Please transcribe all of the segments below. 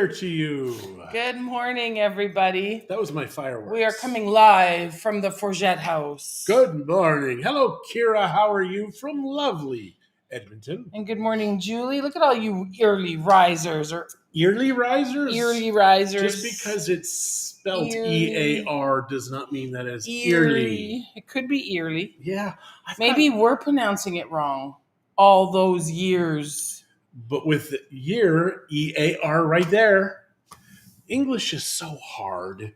Year to you. Good morning, everybody. That was my fireworks. We are coming live from the Forget House. Good morning. Hello, Kira. How are you from lovely Edmonton? And good morning, Julie. Look at all you early risers. Early risers? Early risers. Just because it's spelled Early. E-A-R does not mean that it's Early. It could be early. Yeah. Maybe we're pronouncing it wrong all those years. But with the year, E-A-R right there, English is so hard.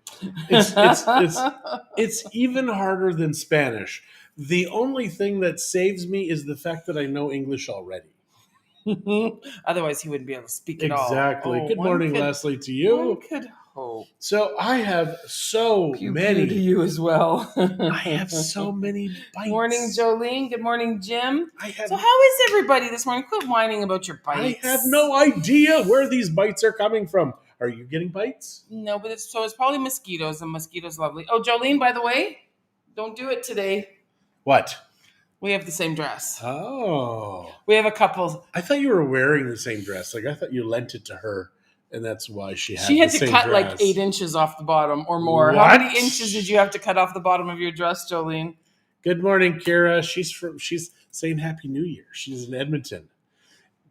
It's even harder than Spanish. The only thing that saves me is the fact that I know English already. Otherwise, he wouldn't be able to speak at all. Exactly. Good morning, Leslie, to you. One could hope. So I have so many. To you as well. I have so many bites. Morning, Jolene. Good morning, Jim. So how is everybody this morning? Quit whining about your bites. I have no idea where these bites are coming from. Are you getting bites? No, but it's probably mosquitoes, and mosquitoes lovely. Oh, Jolene, by the way, don't do it today. What? We have the same dress. Oh. We have a couple. I thought you were wearing the same dress. Like, I thought you lent it to her, and that's why she had to cut dress. Like 8 inches off the bottom or more. What? How many inches did you have to cut off the bottom of your dress, Jolene? Good morning, Kira. She's saying Happy New Year. She's in Edmonton.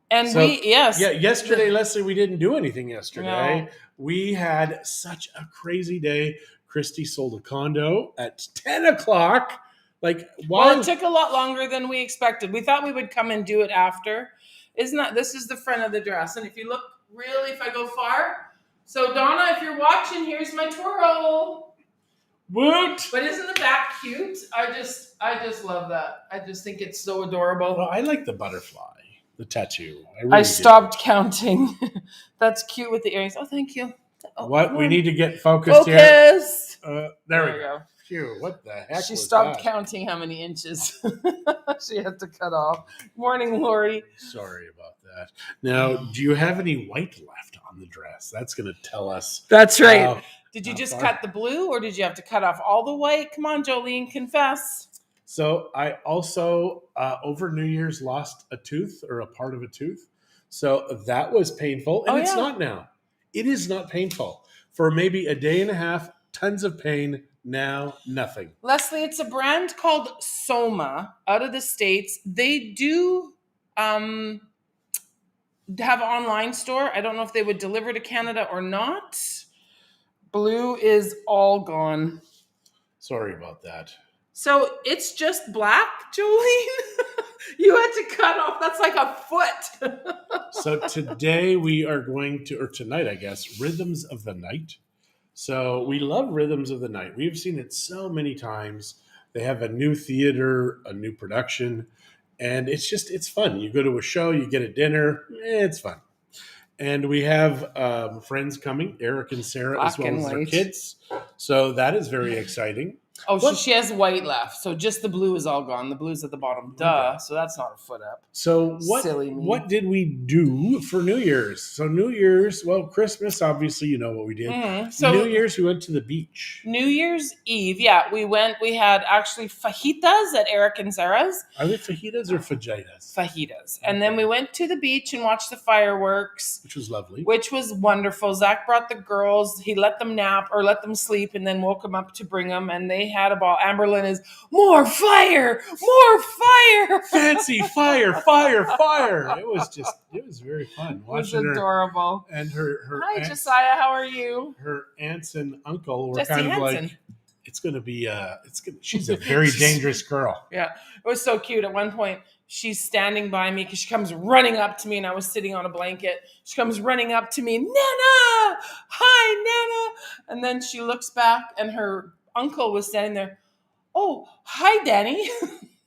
And yesterday, Leslie, we didn't do anything yesterday. No. We had such a crazy day. Christie sold a condo at 10 o'clock. Well, it took a lot longer than we expected. We thought we would come and do it after. This is the front of the dress. And if you look really, if I go far. So Donna, if you're watching, here's my twirl. Woot! But isn't the back cute? I just love that. I just think it's so adorable. Well, I like the butterfly. The tattoo. I stopped counting. That's cute with the earrings. Oh, thank you. Oh, what? We need to get focused here. There we go. Phew, what the heck She was stopped that? counting how many inches she had to cut off. Morning, Lori. Sorry about that. Now, do you have any white left on the dress? That's going to tell us. That's right. Did you just cut the blue, or did you have to cut off all the white? Come on, Jolene, confess. So I also, over New Year's, lost a tooth or a part of a tooth. So that was painful. And it's not now. It is not painful. For maybe a day and a half, tons of pain. Now, nothing. Leslie, it's a brand called Soma out of the States. They do have an online store. I don't know if they would deliver to Canada or not. Blue is all gone. Sorry about that. So it's just black, Jolene? You had to cut off. That's like a foot. So today we are going to, or tonight, I guess, Rhythms of the Night. So we love Rhythms of the Night. We've seen it so many times. They have a new theater, a new production, and it's fun. You go to a show, you get a dinner. It's fun. And we have friends coming, Eric and Sarah, as well as their kids. So that is very exciting. Oh, so she has white left. So just the blue is all gone. The blue's at the bottom. Duh. Okay. So that's not a foot up. So what did we do for New Year's? So New Year's, well, Christmas, obviously, you know what we did. Mm-hmm. So New Year's, we went to the beach. New Year's Eve, we went. We had actually fajitas at Eric and Sarah's. Are they fajitas or fajitas? Fajitas. And then we went to the beach and watched the fireworks. Which was lovely. Which was wonderful. Zach brought the girls. He let them nap or let them sleep and then woke them up to bring them. And they had a ball. Amberlynn is more fire. Fancy fire. It was very fun. It was adorable. And her Hi, Josiah. How are you? Her aunts and uncle were Jesse kind of Hansen. Like, it's going to be, she's a very dangerous girl. Yeah. It was so cute. At one point, she's standing by me because she comes running up to me and I was sitting on a blanket. She comes running up to me, Nana! Hi, Nana! And then she looks back and her uncle was standing there. Oh, hi, Danny.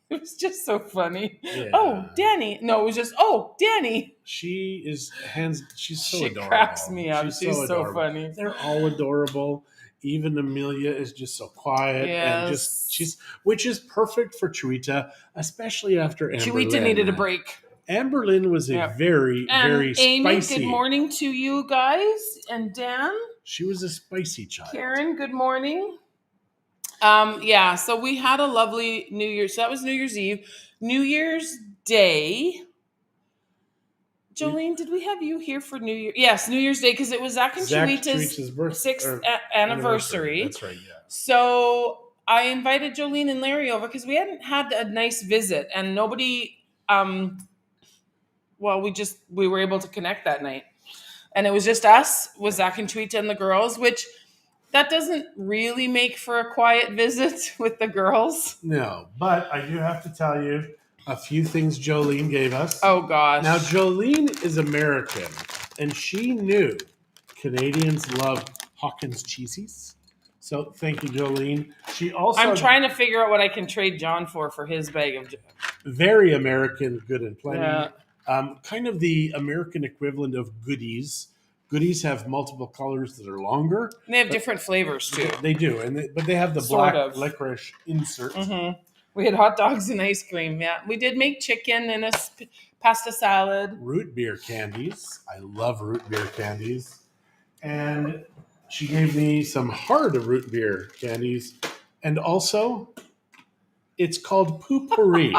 It was just so funny. Yeah. Oh, Danny. No, it was just, oh, Danny. She's so adorable. She cracks me up. She's so funny. They're all adorable. Even Amelia is just so quiet. Yes. And which is perfect for Chihuita, especially after Amberlynn. Chihuita needed a break. Amberlynn was a very Amy, spicy. Good morning to you guys. And Dan. She was a spicy child. Karen, good morning. So we had a lovely New Year's. So that was New Year's Eve. New Year's Day. Jolene, did we have you here for New Year? Yes, New Year's Day, because it was Zach and Zach Sharita's sixth anniversary. That's right. Yeah. So I invited Jolene and Larry over because we hadn't had a nice visit, and nobody. Well, we were able to connect that night, and it was just us with Zach and Sharita and the girls, which that doesn't really make for a quiet visit with the girls. No, but I do have to tell you a few things Jolene gave us. Oh gosh! Now Jolene is American, and she knew Canadians love Hawkins cheesies. So thank you, Jolene. She also I'm trying to figure out what I can trade John for his bag of. Very American, good and plenty. Yeah. Kind of the American equivalent of goodies. Goodies have multiple colors that are longer. And they have different flavors too. They do, but they have the Sort black of. licorice insert. Mm-hmm. We had hot dogs and ice cream. Yeah, we did make chicken and a pasta salad. Root beer candies. I love root beer candies. And she gave me some hard root beer candies. And also, it's called poo-pourri.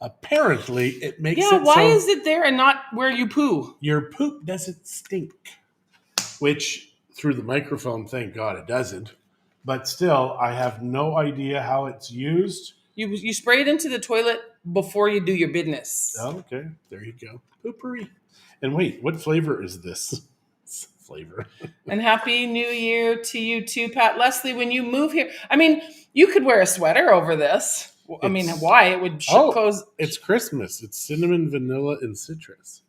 Apparently, it makes it why so is it there and not where you poo? your poop doesn't stink. Which, through the microphone, thank God it doesn't. But still, I have no idea how it's used. You spray it into the toilet before you do your business. Oh, okay, there you go. Poopery. And wait, what flavor is this? Flavor. And Happy New Year to you too, Pat. Leslie, when you move here, I mean, you could wear a sweater over this. I mean, why? It would close. It's Christmas. It's cinnamon, vanilla, and citrus.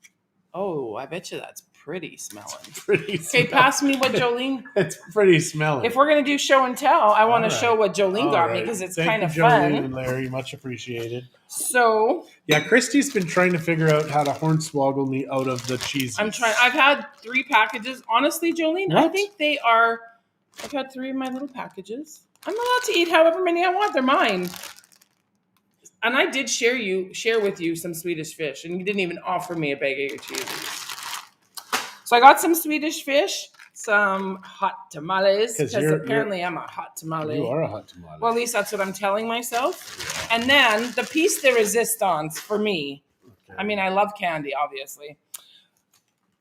Oh, I bet you that's pretty smelling. Pretty Okay, pass me what Jolene. It's pretty smelling. If we're going to do show and tell, I want to show what Jolene got me because it's kind of fun. Jolene and Larry, much appreciated. So, yeah, Christie's been trying to figure out how to hornswoggle me out of the cheese. I'm trying. I've had 3 packages. Honestly, Jolene, What? I think they are. I've had 3 of my little packages. I'm allowed to eat however many I want. They're mine. And I did share with you some Swedish fish, and you didn't even offer me a bag of your cheeses. So I got some Swedish fish, some hot tamales, because apparently I'm a hot tamale. You are a hot tamale. Well, at least that's what I'm telling myself. And then the piece de resistance for me. Okay. I mean, I love candy, obviously.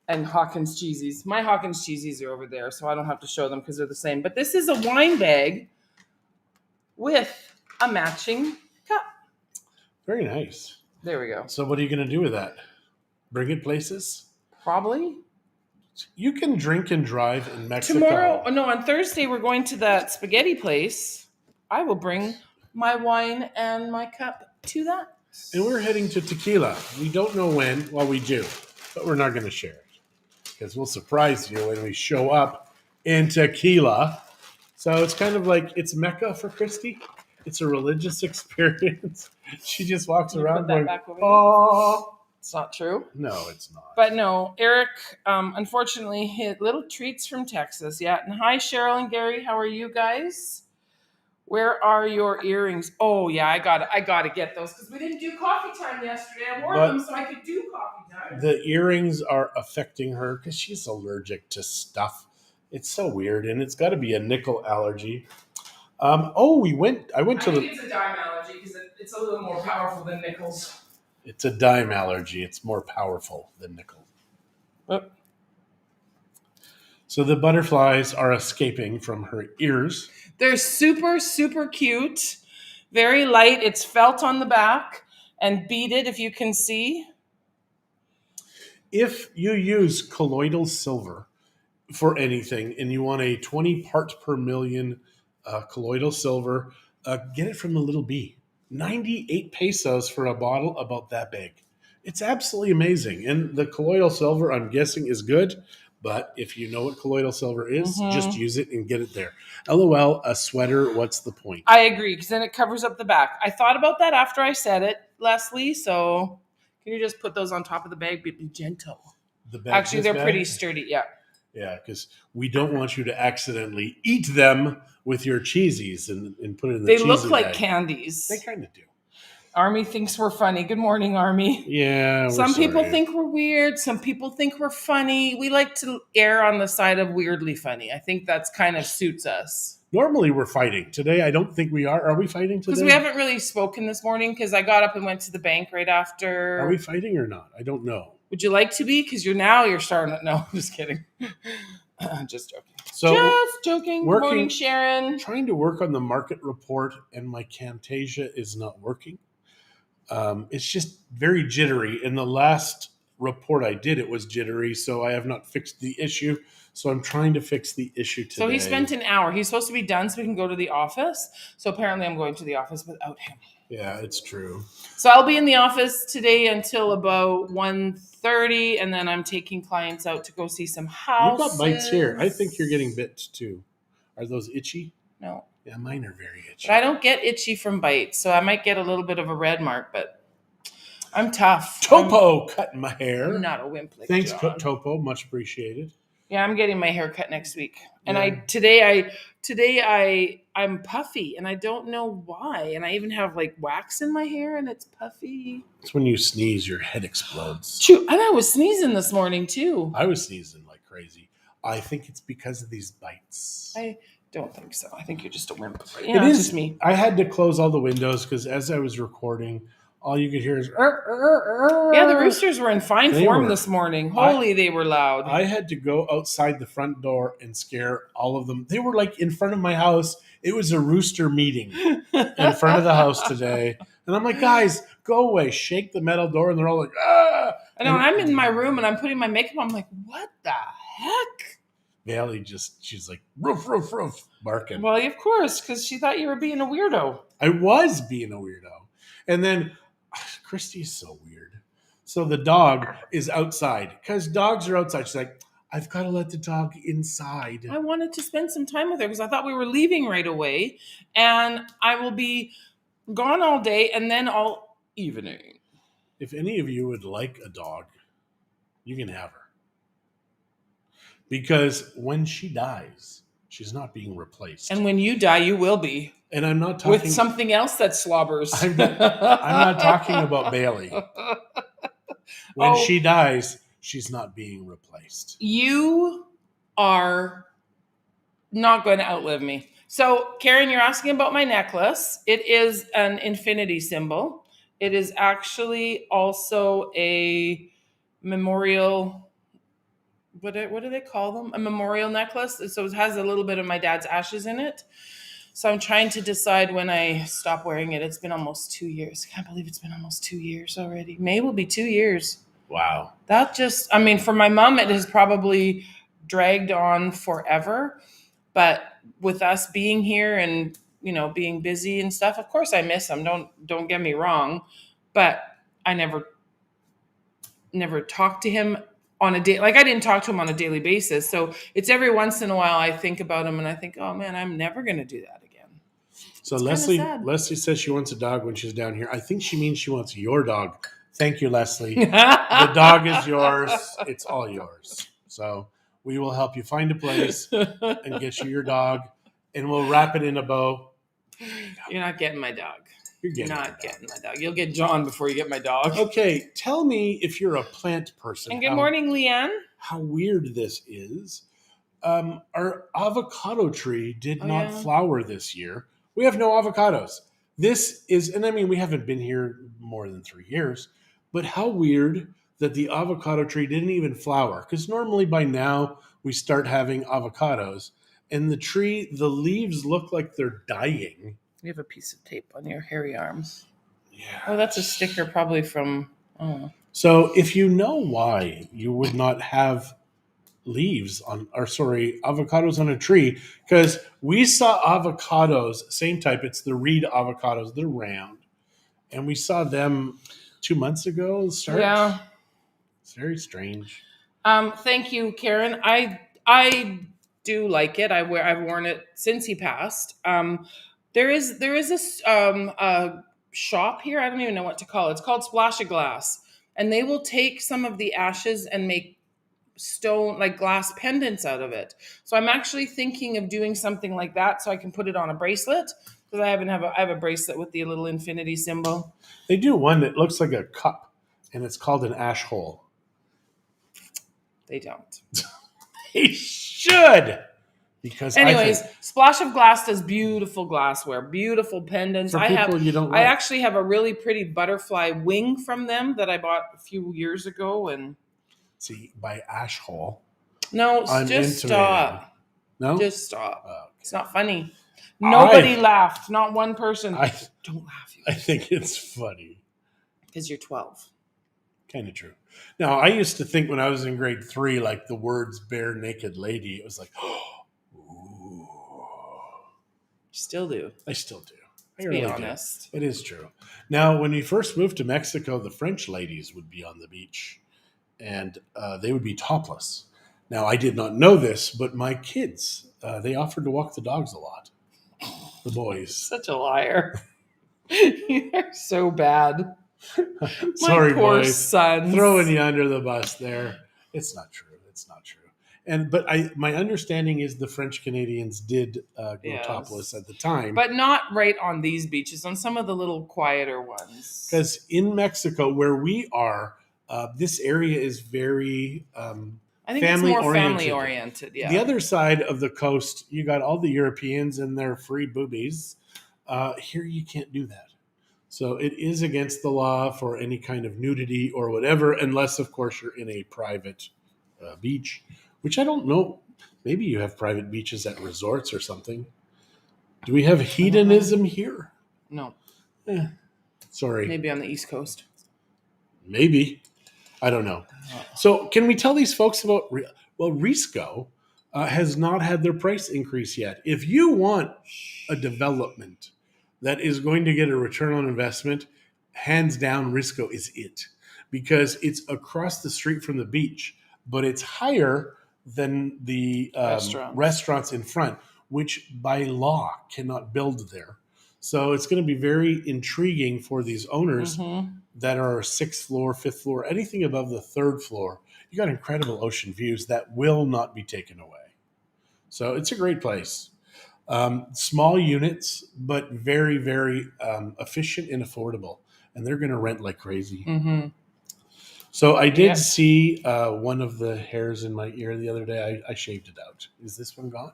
And Hawkins cheesies. My Hawkins cheesies are over there, so I don't have to show them because they're the same. But this is a wine bag with a matching cup. Very nice. There we go. So what are you going to do with that? Bring it places? Probably. You can drink and drive in Mexico. On Thursday, we're going to that spaghetti place. I will bring my wine and my cup to that. And we're heading to Tequila. We don't know when. Well, we do, but we're not going to share it because we'll surprise you when we show up in Tequila. So it's kind of like it's Mecca for Christie. It's a religious experience. She just walks around going, "Oh." It's not true. No, it's not. But no, Eric, unfortunately, hit little treats from Texas. Yeah. And hi, Cheryl and Gary. How are you guys? Where are your earrings? Oh, yeah, I got to get those because we didn't do coffee time yesterday. I wore them so I could do coffee time. The earrings are affecting her because she's allergic to stuff. It's so weird, and it's got to be a nickel allergy. I think it's a dime allergy because it's a little more powerful than nickels. It's a dime allergy. It's more powerful than nickel. Oh. So the butterflies are escaping from her ears. They're super, super cute. Very light. It's felt on the back and beaded, if you can see. If you use colloidal silver for anything and you want a 20 parts per million colloidal silver, get it from a little bee. 98 pesos for a bottle about that big. It's absolutely amazing. And the colloidal silver, I'm guessing, is good. But if you know what colloidal silver is, just use it and get it there. LOL, a sweater, what's the point? I agree, because then it covers up the back. I thought about that after I said it, Leslie. So can you just put those on top of the bag? Be gentle. Actually, they're pretty sturdy. Yeah. Yeah, because we don't want you to accidentally eat them with your cheesies and put it in the cheesy They look like bag. Candies. They kind of do. Army thinks we're funny. Good morning, Army. Yeah, some people think we're weird. Some people think we're funny. We like to err on the side of weirdly funny. I think that's kind of suits us. Normally we're fighting. Today, I don't think we are. Are we fighting today? Because we haven't really spoken this morning because I got up and went to the bank right after. Are we fighting or not? I don't know. Would you like to be? Because you're starting to. No, I'm just kidding. Just joking. So Just joking. Good morning, working, Sharon. trying to work on the market report, and my Camtasia is not working. It's just very jittery. In the last report I did, it was jittery, so I have not fixed the issue. So I'm trying to fix the issue today. So he spent an hour. He's supposed to be done so we can go to the office. So apparently I'm going to the office without him. Yeah, it's true. So I'll be in the office today until about 1:30, and then I'm taking clients out to go see some houses. You've got bites here. I think you're getting bit too. Are those itchy? No. Yeah, mine are very itchy. But I don't get itchy from bites, so I might get a little bit of a red mark, but I'm tough. Topo cutting my hair. I'm not a wimp like Thanks, John. Topo. Much appreciated. Yeah, I'm getting my hair cut next week. And Yeah. I'm puffy and I don't know why. And I even have like wax in my hair and it's puffy. It's when you sneeze, your head explodes. True. And I was sneezing this morning too. I was sneezing like crazy. I think it's because of these bites. I don't think so. I think you're just a wimp. It Yeah, is it's just me. I had to close all the windows because as I was recording, all you could hear is Yeah, the Roosters were in fine form this morning. Holy, they were loud. I had to go outside the front door and scare all of them. They were like in front of my house. It was a rooster meeting in front of the house today. And I'm like, guys, go away. Shake the metal door. And they're all like, ah. I know. And I'm in my room and I'm putting my makeup on. I'm like, what the heck? Bailey she's like, roof, roof, roof, barking. Well, of course, because she thought you were being a weirdo. I was being a weirdo. And then Christie's so weird. So the dog is outside because dogs are outside. She's like, I've got to let the dog inside. I wanted to spend some time with her because I thought we were leaving right away. And I will be gone all day and then all evening. If any of you would like a dog, you can have her. Because when she dies, she's not being replaced. And when you die, you will be. And I'm not talking with something else that slobbers. I'm not talking about Bailey. When she dies, she's not being replaced. You are not going to outlive me. So, Karen, you're asking about my necklace. It is an infinity symbol. It is actually also a memorial. What do they call them? A memorial necklace. So it has a little bit of my dad's ashes in it. So I'm trying to decide when I stop wearing it. It's been almost 2 years. I can't believe it's been almost 2 years already. May will be 2 years. Wow. For my mom, it has probably dragged on forever. But with us being here and, being busy and stuff, of course I miss him. Don't get me wrong. But I never talked to him on a day. Like I didn't talk to him on a daily basis. So it's every once in a while I think about him and I think, oh man, I'm never going to do that again. So Leslie says she wants a dog when she's down here. I think she means she wants your dog. Thank you, Leslie. The dog is yours. It's all yours. So we will help you find a place and get you your dog and we'll wrap it in a bow. You're not getting my dog. You're not getting my dog. You'll get John before you get my dog. Okay, tell me if you're a plant person. And good morning, Leanne. How weird this is. Our avocado tree did not flower this year. We have no avocados. We haven't been here more than 3 years, but how weird that the avocado tree didn't even flower. Because normally by now we start having avocados. And the leaves look like they're dying. You have a piece of tape on your hairy arms. Yeah. Oh, that's a sticker probably from... Oh. So if you know why you would not have avocados on a tree, because we saw avocados, same type, it's the Reed avocados, they're round. And we saw them 2 months ago. Yeah. It's very strange. Thank you, Karen. I do like it. I've worn it since he passed. There is a shop here. I don't even know what to call it. It's called Splash of Glass. And they will take some of the ashes and make glass pendants out of it. So I'm actually thinking of doing something like that so I can put it on a bracelet. Because I have a bracelet with the little infinity symbol. They do one that looks like a cup, and it's called an ash hole. They don't. They should. because I Anyways, think Splash of Glass does beautiful glassware, beautiful pendants. for people you don't I like, actually have a really pretty butterfly wing from them that I bought a few years ago. And see, by Ash Hole, no, I'm just intimating. stop. No? Just stop. Okay. It's not funny. Nobody I laughed. Not one person. I Don't laugh, I think it's funny. because you're 12. Kind of true. Now, I used to think when I was in grade 3, like the words bare naked lady, it was like, ooh. Still do. I still do. I To be really honest. do. It is true. Now, when we first moved to Mexico, the French ladies would be on the beach and they would be topless. Now, I did not know this, but my kids, they offered to walk the dogs a lot. The boys. Such a liar. You're so bad. Sorry, My poor boys. sons. Throwing you under the bus there. It's not true. It's not true. But my understanding is the French Canadians did go Yes. topless at the time. But not right on these beaches, on some of the little quieter ones. Because in Mexico, where we are, this area is very I think it's more family family-oriented. oriented. Yeah. The other side of the coast, you got all the Europeans and their free boobies. Here, you can't do that. So it is against the law for any kind of nudity or whatever, unless, of course, you're in a private beach, which I don't know. Maybe you have private beaches at resorts or something. Do we have hedonism here? No. Sorry. Maybe on the East Coast. Maybe. I don't know. So can we tell these folks about, well, Risco has not had their price increase yet. If you want a development that is going to get a return on investment, hands down, Risco is it. Because it's across the street from the beach, but it's higher than the restaurants in front, which by law cannot build there. So it's going to be very intriguing for these owners that are 6th floor, 5th floor, anything above the 3rd floor. You got incredible ocean views that will not be taken away. So it's a great place. Small units, but very, very efficient and affordable. And they're going to rent like crazy. So I did see one of the hairs in my ear the other day. I shaved it out. Is this one gone?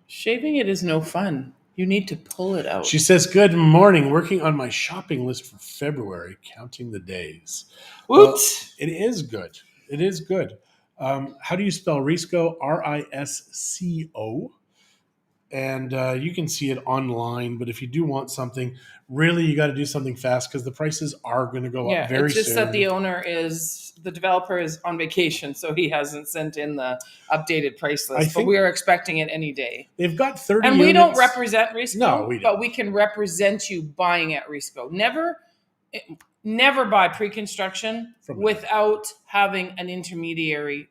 Shaving it is no fun. You need to pull it out. She says, good morning. Working on my shopping list for February, counting the days. Whoops. Well, it is good. It is good. How do you spell Risco? Risco. And you can see it online. But if you do want something, really, you got to do something fast because the prices are going to go up very soon. It's just that the developer is on vacation, so he hasn't sent in the updated price list. But we are expecting it any day. They've got 30 and units. We don't represent Risco. No, we don't. But we can represent you buying at Risco. Never buy pre-construction without having an intermediary.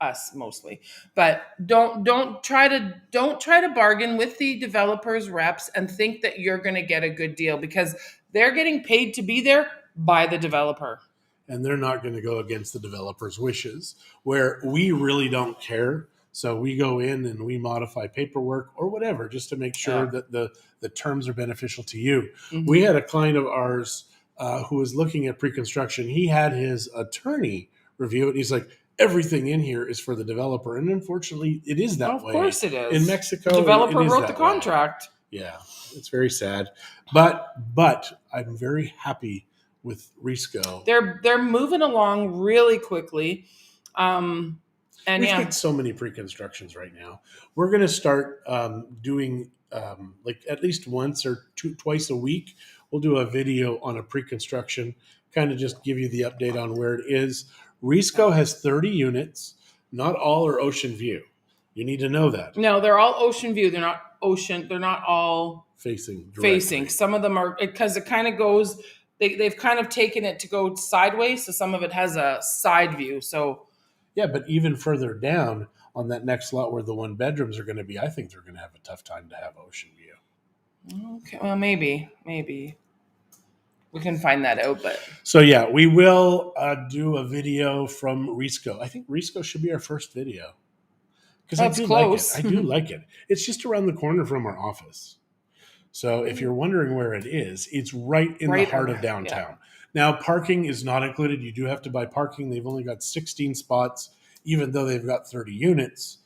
Us mostly, but don't try to bargain with the developers reps and think that you're going to get a good deal, because they're getting paid to be there by the developer, and they're not going to go against the developer's wishes, where we really don't care. So we go in and we modify paperwork or whatever just to make sure that the terms are beneficial to you. We had a client of ours who was looking at pre-construction. He had his attorney review it. He's like, everything in here is for the developer. And unfortunately, it is that way. Of course it is. In Mexico, the developer wrote the contract. Way. Yeah, it's very sad. But I'm very happy with Risco. They're moving along really quickly. And we've got so many pre-constructions right now. We're going to start doing like at least once or twice a week. We'll do a video on a pre-construction, kind of just give you the update on where it is. Risco has 30 units. Not all are ocean view. You need to know that. No, they're all ocean view. They're not ocean. They're not all facing. Some of them are, because it kind of goes. They've kind of taken it to go sideways. So some of it has a side view. So yeah, but even further down on that next lot where the 1 bedrooms are going to be, I think they're going to have a tough time to have ocean view. Okay, well, maybe. We can find that out, but so yeah, we will do a video from Risco. I think Risco should be our first video because I do close. like it. I do like it. It's just around the corner from our office. So if you're wondering where it is, it's right in the heart of downtown. Yeah. Now, parking is not included. You do have to buy parking. They've only got 16 spots, even though they've got 30 units.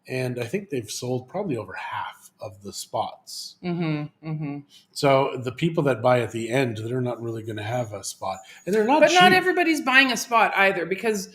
and I think they've sold probably over half of the spots. Mm-hmm. Mm-hmm. So the people that buy at the end, they're not really going to have a spot, and they're not But cheap. not everybody's buying a spot either, because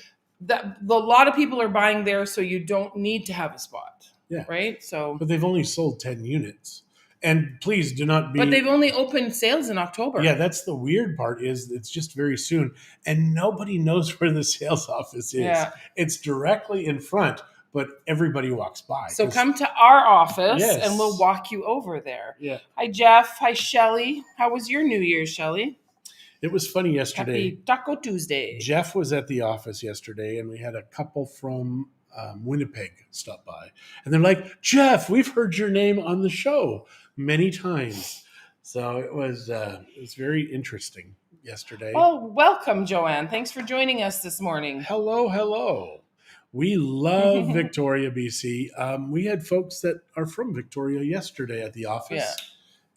a lot of people are buying there, so you don't need to have a spot. Yeah. Right. So. But they've only sold 10 units, and please do not be. But they've only opened sales in October. Yeah, that's the weird part. Is it's just very soon, and nobody knows where the sales office is. Yeah. It's directly in front, but everybody walks by. So come to our office, Yes. and we'll walk you over there. Yeah. Hi, Jeff. Hi, Shelly. How was your New Year's, Shelly? It was funny yesterday. Happy Taco Tuesday. Jeff was at the office yesterday, and we had a couple from Winnipeg stop by, and they're like, "Jeff, we've heard your name on the show many times." So it was very interesting yesterday. Oh, welcome, Joanne. Thanks for joining us this morning. Hello. We love Victoria, BC. We had folks that are from Victoria yesterday at the office,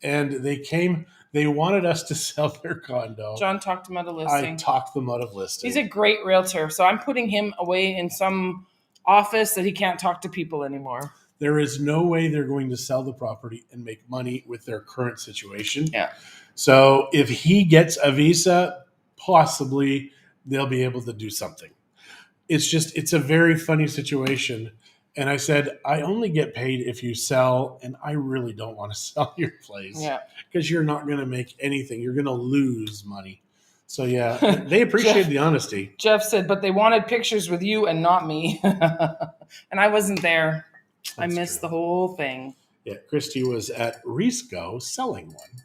and they came. They wanted us to sell their condo. John talked them out of listing. I talked them out of listing. He's a great realtor, so I'm putting him away in some office that he can't talk to people anymore. There is no way they're going to sell the property and make money with their current situation. Yeah. So if he gets a visa, possibly they'll be able to do something. It's a very funny situation. And I said, I only get paid if you sell, and I really don't want to sell your place. Yeah. Because you're not going to make anything. You're going to lose money. So, yeah, they appreciate the honesty. Jeff said, but they wanted pictures with you and not me. And I wasn't there. I missed the whole thing. Yeah, Christie was at Risco selling one.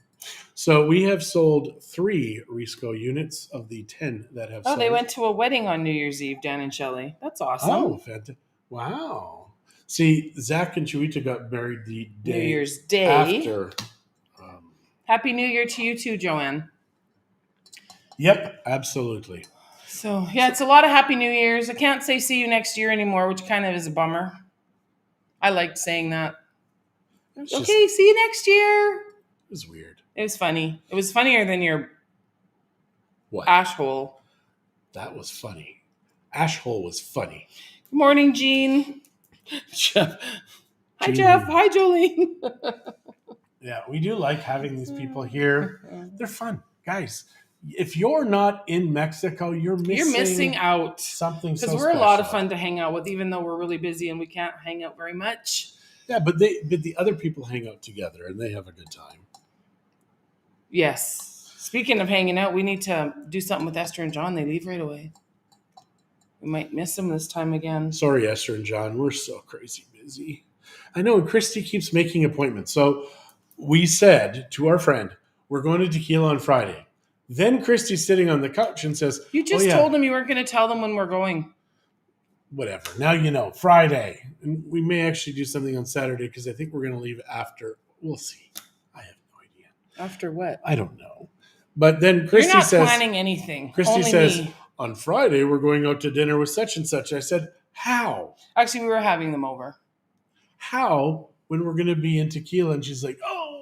So we have sold 3 Risco units of the 10 that have sold. Oh, they went to a wedding on New Year's Eve, Dan and Shelley. That's awesome. Oh, fantastic. Wow. See, Zach and Chuita got married the day New Year's Day. After. Happy New Year to you too, Joanne. Yep, absolutely. So, yeah, it's a lot of Happy New Year's. I can't say see you next year anymore, which kind of is a bummer. I liked saying that. Okay, see you next year. It was weird. It was funny. It was funnier than your What? ash hole. That was funny. Ash hole was funny. Good morning, Jean. Jeff. Hi, Jeff. Hi, Jolene. Yeah, we do like having these people here. They're fun. Guys, if you're not in Mexico, you're missing out. Something so because we're a lot of fun to hang out with, even though we're really busy and we can't hang out very much. Yeah, but the other people hang out together and they have a good time. Yes. Speaking of hanging out, we need to do something with Esther and John. They leave right away. We might miss them this time again. Sorry, Esther and John. We're so crazy busy. I know, and Christie keeps making appointments. So we said to our friend, we're going to Tequila on Friday. Then Christie's sitting on the couch and says, You just told them you weren't going to tell them when we're going. Whatever. Now you know. Friday. And we may actually do something on Saturday because I think we're going to leave after. We'll see. I have no idea. After what? I don't know. But then Christie You're not says, planning anything. Christie Only says, me. On Friday, we're going out to dinner with such and such. I said, how? Actually, we were having them over. How? When we're going to be in Tequila? And she's like, oh.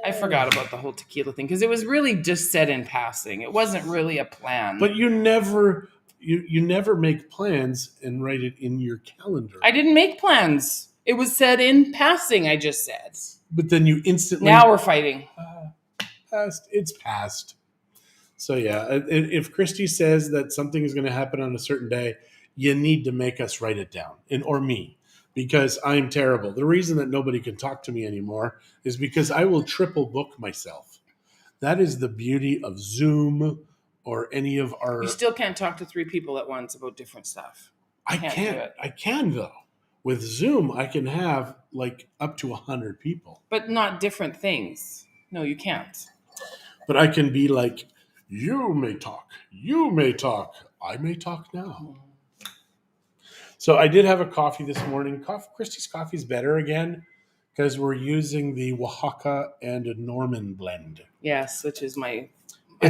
I forgot about the whole tequila thing because it was really just said in passing. It wasn't really a plan. But you never make plans and write it in your calendar. I didn't make plans. It was said in passing, I just said. But then you instantly... Now we're fighting. It's past. So yeah, if Christie says that something is going to happen on a certain day, you need to make us write it down, or me, because I'm terrible. The reason that nobody can talk to me anymore is because I will triple book myself. That is the beauty of Zoom or any of our... You still can't talk to 3 people at once about different stuff. I can though. With Zoom, I can have like up to 100 people. But not different things. No, you can't. But I can be like, you may talk, I may talk now. So I did have a coffee this morning. Christie's coffee is better again because we're using the Oaxaca and a Norman blend. Yes, which is I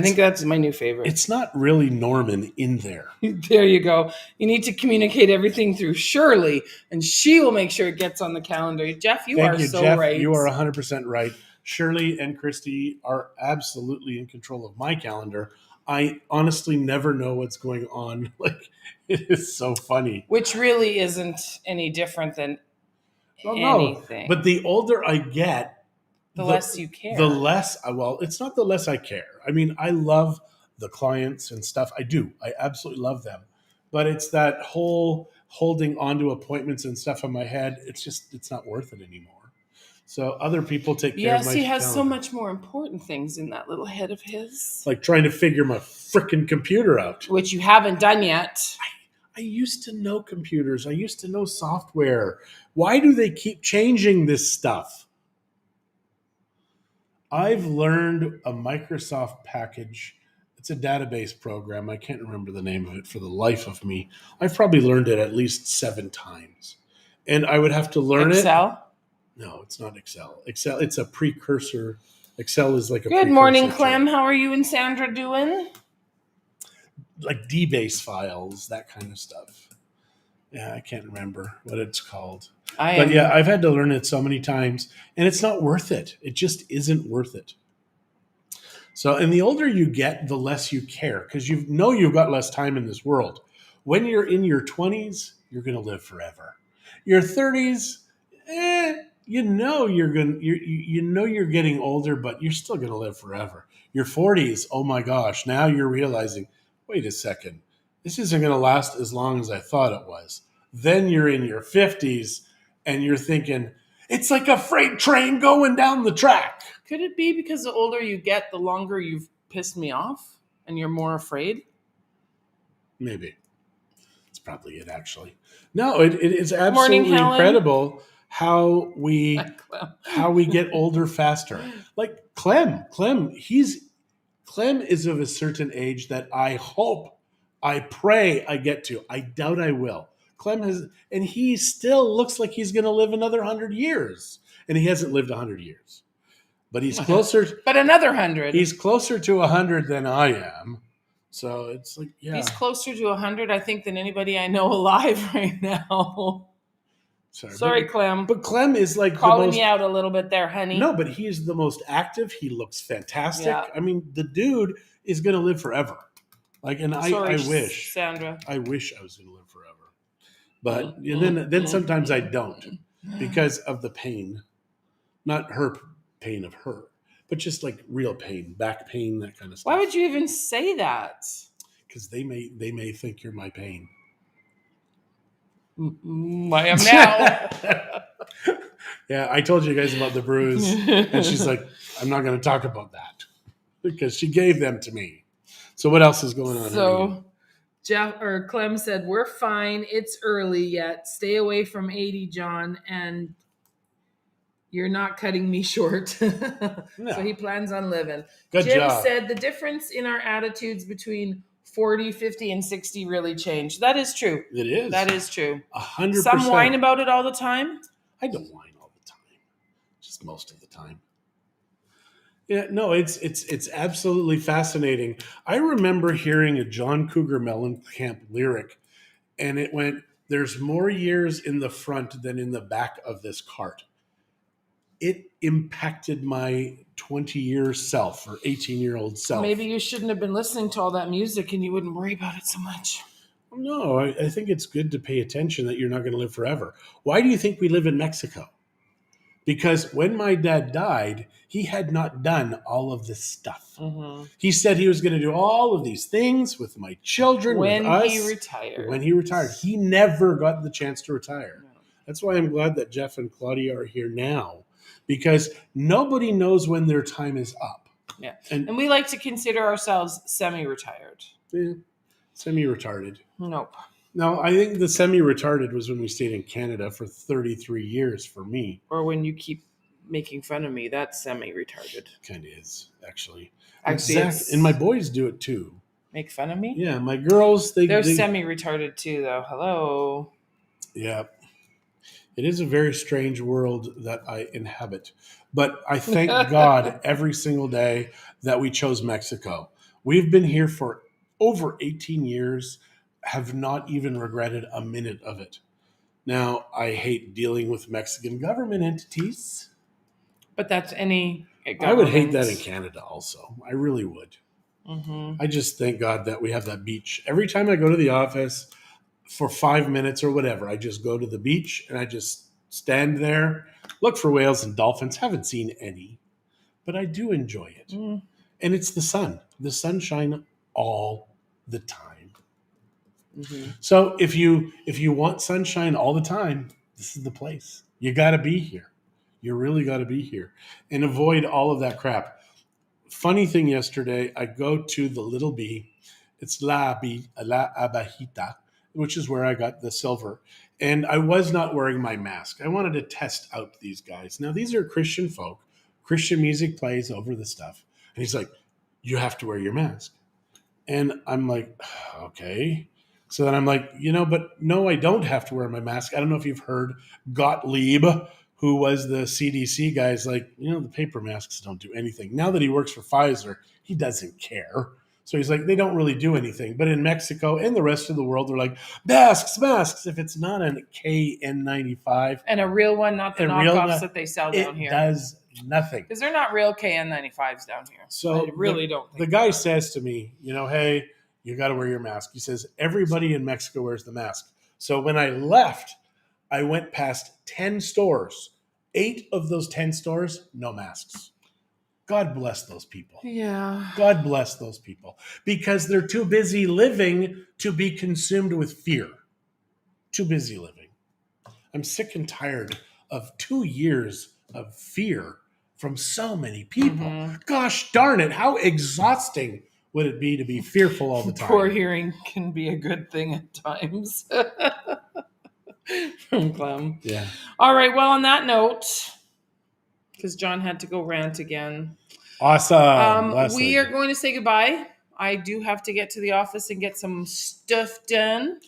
think that's my new favorite. It's not really Norman in there. There you go. You need to communicate everything through Shirley, and she will make sure it gets on the calendar. Jeff, you are so Jeff, right. You are 100% right. Shirley and Christie are absolutely in control of my calendar. I honestly never know what's going on. Like, it is so funny. Which really isn't any different than Well, no, anything. but the older I get, The less you care. The less, well, it's not the less I care. I mean, I love the clients and stuff. I do. I absolutely love them. But it's that whole holding onto appointments and stuff in my head. It's not worth it anymore. So other people take care of my Yes, he has so calendar. much more important things in that little head of his. Like trying to figure my freaking computer out. Which you haven't done yet. I used to know computers. I used to know software. Why do they keep changing this stuff? I've learned a Microsoft package. It's a database program. I can't remember the name of it for the life of me. I've probably learned it at least 7 times. And I would have to learn Excel? No, it's not Excel. Excel, it's a precursor. Excel is like a Good morning, Clem. How are you and Sandra doing? Like DBase files, that kind of stuff. Yeah, I can't remember what it's called. But yeah, I've had to learn it so many times, and it's not worth it. It just isn't worth it. So, and the older you get, the less you care, because you know you've got less time in this world. When you're in your 20s, you're going to live forever. Your 30s, you know you're getting older, but you're still going to live forever. Your 40s, oh my gosh, now you're realizing, wait a second, this isn't going to last as long as I thought it was. Then you're in your 50s and you're thinking, it's like a freight train going down the track. Could it be because the older you get, the longer you've pissed me off and you're more afraid? Maybe. It's probably it, actually. No, it is absolutely incredible how we get older faster. Like Clem is of a certain age that I hope, I pray I get to. I doubt I will. Clem has, and he still looks like he's going to live another 100 years. And he hasn't lived 100 years. But he's closer. But another 100. He's closer to 100 than I am. So it's like, yeah. He's closer to 100, I think, than anybody I know alive right now. Sorry, Clem. But Clem is like calling me out a little bit there, honey. No, but he's the most active. He looks fantastic. Yeah. I mean, the dude is going to live forever. Like, and I wish, Sandra. I wish I was going to live forever. But then sometimes I don't because of the pain, not her pain of her, but just like real pain, back pain, that kind of stuff. Why would you even say that? Because they may think you're my pain. I am now. Yeah, I told you guys about the bruise, and she's like, "I'm not going to talk about that," because she gave them to me. So what else is going on? So Clem said, "We're fine. It's early yet. Stay away from 80, John, and you're not cutting me short." No. So he plans on living. Good Jim job. said the difference in our attitudes between 40, 50, and 60 really changed. That is true. It is. That is true. 100%. Some whine about it all the time. I don't whine all the time. Just most of the time. Yeah, no, it's absolutely fascinating. I remember hearing a John Cougar Mellencamp lyric, and it went, "There's more years in the front than in the back of this cart." It impacted my 20-year self or 18-year-old self. Maybe you shouldn't have been listening to all that music and you wouldn't worry about it so much. No, I think it's good to pay attention that you're not going to live forever. Why do you think we live in Mexico? Because when my dad died, he had not done all of this stuff. Mm-hmm. He said he was going to do all of these things with my children, with us. When he retired. He never got the chance to retire. No. That's why I'm glad that Jeff and Claudia are here now, because nobody knows when their time is up. Yeah. And we like to consider ourselves semi-retired. Yeah. Semi-retarded. Nope. No, I think the semi-retarded was when we stayed in Canada for 33 years for me. Or when you keep making fun of me, that's semi-retarded. Kind of is, actually. Exactly. And my boys do it too. Make fun of me? Yeah, my girls, they're semi-retarded too, though. Hello. Yeah. It is a very strange world that I inhabit. But I thank God every single day that we chose Mexico. We've been here for over 18 years, have not even regretted a minute of it. Now, I hate dealing with Mexican government entities. But that's any government. I would hate that in Canada also. I really would. Mm-hmm. I just thank God that we have that beach. Every time I go to the office for 5 minutes or whatever, I just go to the beach and I just stand there, look for whales and dolphins. Haven't seen any, but I do enjoy it. Mm. And it's the sunshine all the time. Mm-hmm. So if you want sunshine all the time, this is the place. You got to be here. You really got to be here and avoid all of that crap. Funny thing yesterday, I go to the Little Bee. It's La Abajita, which is where I got the silver. And I was not wearing my mask. I wanted to test out these guys. Now, these are Christian folk. Christian music plays over the stuff. And he's like, you have to wear your mask. And I'm like, okay. So then I'm like, but no, I don't have to wear my mask. I don't know if you've heard Gottlieb, who was the CDC guy, is like, the paper masks don't do anything. Now that he works for Pfizer, he doesn't care. So he's like, they don't really do anything. But in Mexico and the rest of the world, they're like, masks. If it's not a KN95. And a real one, not the knockoffs that they sell down here. It does nothing. Because they're not real KN95s down here. So I really don't think the guy says to me, hey, you got to wear your mask. He says, everybody in Mexico wears the mask. So when I left, I went past 10 stores. 8 of those 10 stores, no masks. God bless those people. Yeah. God bless those people. Because they're too busy living to be consumed with fear. Too busy living. I'm sick and tired of 2 years of fear from so many people. Mm-hmm. Gosh darn it, how exhausting would it be to be fearful all the time? Poor hearing can be a good thing at times. From Clem. Yeah. All right, well, on that note, because John had to go rant again. Awesome. We are going to say goodbye. I do have to get to the office and get some stuff done.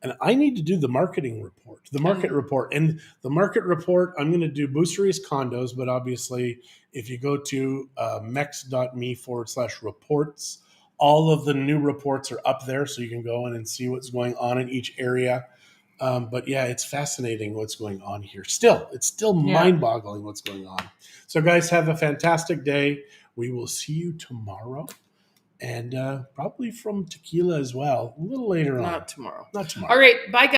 And I need to do the marketing report, the market report. And the market report, I'm going to do Boosteries condos, but obviously if you go to mex.me/reports, all of the new reports are up there, so you can go in and see what's going on in each area. But yeah, it's fascinating what's going on here. It's still mind-boggling what's going on. So guys, have a fantastic day. We will see you tomorrow. And probably from tequila as well, a little later on. Not tomorrow. Not tomorrow. All right, bye, guys.